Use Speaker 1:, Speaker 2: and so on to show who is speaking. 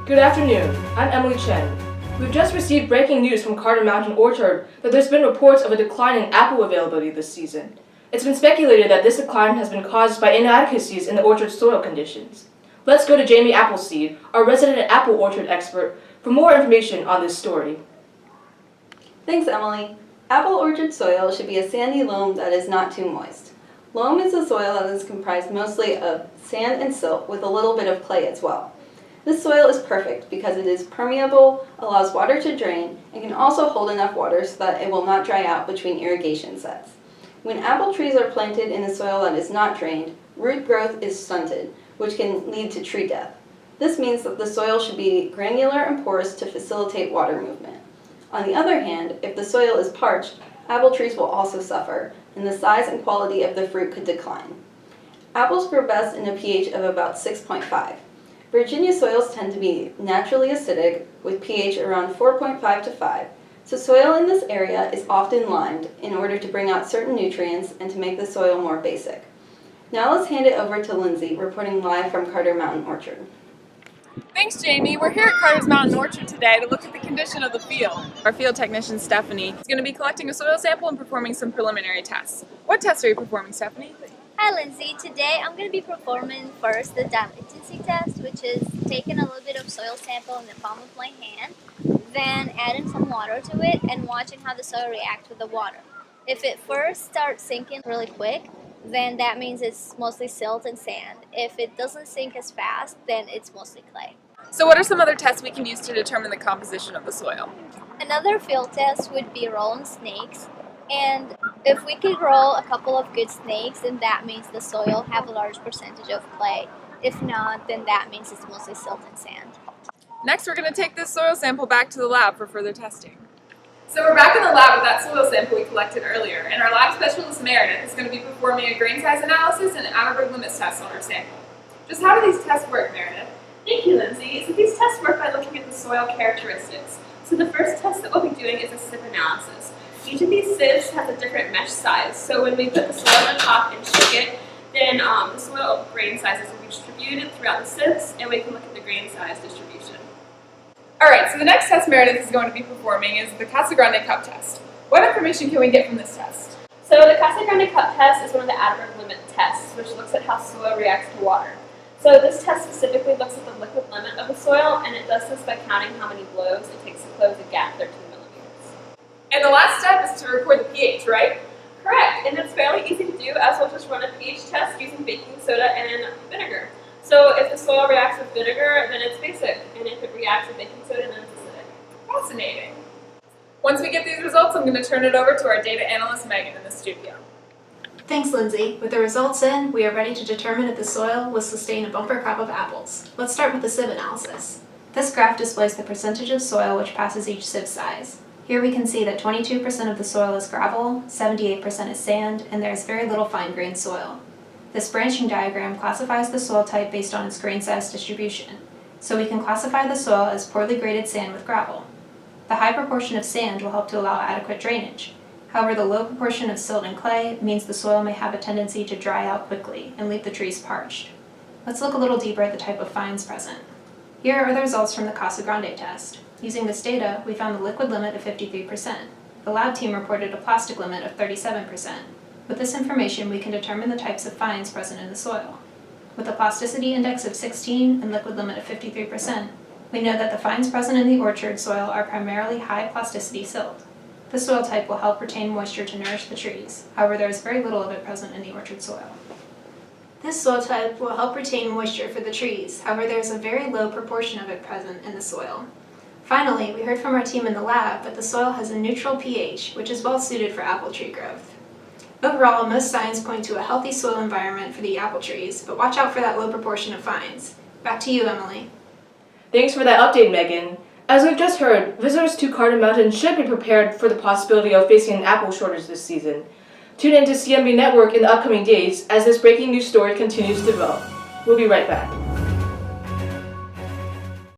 Speaker 1: Good afternoon, I'm Emily Chen. We've just received breaking news from Carter Mountain Orchard that there's been reports of a decline in apple availability this season. It's been speculated that this decline has been caused by inadequacies in the orchard soil conditions. Let's go to Jamie Appleseed, our resident apple orchard expert, for more information on this story.
Speaker 2: Thanks, Emily. Apple orchard soil should be a sandy loam that is not too moist. Loam is a soil that is comprised mostly of sand and silt with a little bit of clay as well. This soil is perfect because it is permeable, allows water to drain, and can also hold enough water so that it will not dry out between irrigation sets. When apple trees are planted in a soil that is not drained, root growth is stunted, which can lead to tree death. This means that the soil should be granular and porous to facilitate water movement. On the other hand, if the soil is parched, apple trees will also suffer, and the size and quality of the fruit could decline. Apples grow best in a pH of about 6.5. Virginia soils tend to be naturally acidic with pH around 4.5 to 5, so soil in this area is often limed in order to bring out certain nutrients and to make the soil more basic. Now let's hand it over to Lindsay, reporting live from Carter Mountain Orchard.
Speaker 3: Thanks, Jamie. We're here at Carter's Mountain Orchard today to look at the condition of the field. Our field technician, Stephanie, is going to be collecting a soil sample and performing some preliminary tests. What tests are you performing, Stephanie?
Speaker 4: Hi Lindsay, today I'm going to be performing first the dilutancy test, which is taking a little bit of soil sample in the palm of my hand, then adding some water to it and watching how the soil reacts with the water. If it first starts sinking really quick, then that means it's mostly silt and sand. If it doesn't sink as fast, then it's mostly clay.
Speaker 3: So what are some other tests we can use to determine the composition of the soil?
Speaker 4: Another field test would be rolling snakes. And if we could roll a couple of good snakes, then that means the soil have a large percentage of clay. If not, then that means it's mostly silt and sand.
Speaker 3: Next, we're going to take this soil sample back to the lab for further testing. So we're back in the lab with that soil sample we collected earlier, and our lab specialist Meredith is going to be performing a grain size analysis and Atterberg limits test on our sample. Just how do these tests work, Meredith?
Speaker 5: Thank you, Lindsay. So these tests work by looking at the soil characteristics. So the first test that we'll be doing is a sieve analysis. Each of these sieves has a different mesh size, so when we put the soil on top and shake it, then the soil grain sizes will be distributed throughout the sieves, and we can look at the grain size distribution.
Speaker 3: Alright, so the next test Meredith is going to be performing is the Casa Grande cup test. What information can we get from this test?
Speaker 5: So the Casa Grande cup test is one of the Atterberg limit tests, which looks at how soil reacts to water. So this test specifically looks at the liquid limit of the soil, and it does this by counting how many blows it takes to close a gap 13 millimeters.
Speaker 3: And the last step is to record the pH, right?
Speaker 5: Correct, and it's fairly easy to do, as we'll just run a pH test using baking soda and vinegar. So if the soil reacts with vinegar, then it's basic, and if it reacts with baking soda, then it's acidic.
Speaker 3: Fascinating. Once we get these results, I'm going to turn it over to our data analyst Megan in the studio.
Speaker 6: Thanks, Lindsay. With the results in, we are ready to determine if the soil will sustain a bumper crop of apples. Let's start with the sieve analysis. This graph displays the percentage of soil which passes each sieve size. Here we can see that 22% of the soil is gravel, 78% is sand, and there is very little fine-grained soil. This branching diagram classifies the soil type based on its grain size distribution, so we can classify the soil as poorly graded sand with gravel. The high proportion of sand will help to allow adequate drainage. However, the low proportion of silt and clay means the soil may have a tendency to dry out quickly and leave the trees parched. Let's look a little deeper at the type of fines present. Here are the results from the Casa Grande test. Using this data, we found the liquid limit of 53%. The lab team reported a plastic limit of 37%. With this information, we can determine the types of fines present in the soil. With a plasticity index of 16 and liquid limit of 53%, we know that the fines present in the orchard soil are primarily high plasticity silt. This soil type will help retain moisture to nourish the trees. However, there is very little of it present in the orchard soil. This soil type will help retain moisture for the trees. However, there is a very low proportion of it present in the soil. Finally, we heard from our team in the lab that the soil has a neutral pH, which is well suited for apple tree growth. Overall, most signs point to a healthy soil environment for the apple trees, but watch out for that low proportion of fines. Back to you, Emily.
Speaker 1: Thanks for that update, Megan. As we've just heard, visitors to Carter Mountain should be prepared for the possibility of facing an apple shortage this season. Tune in to CMB Network in the upcoming days as this breaking news story continues to develop. We'll be right back.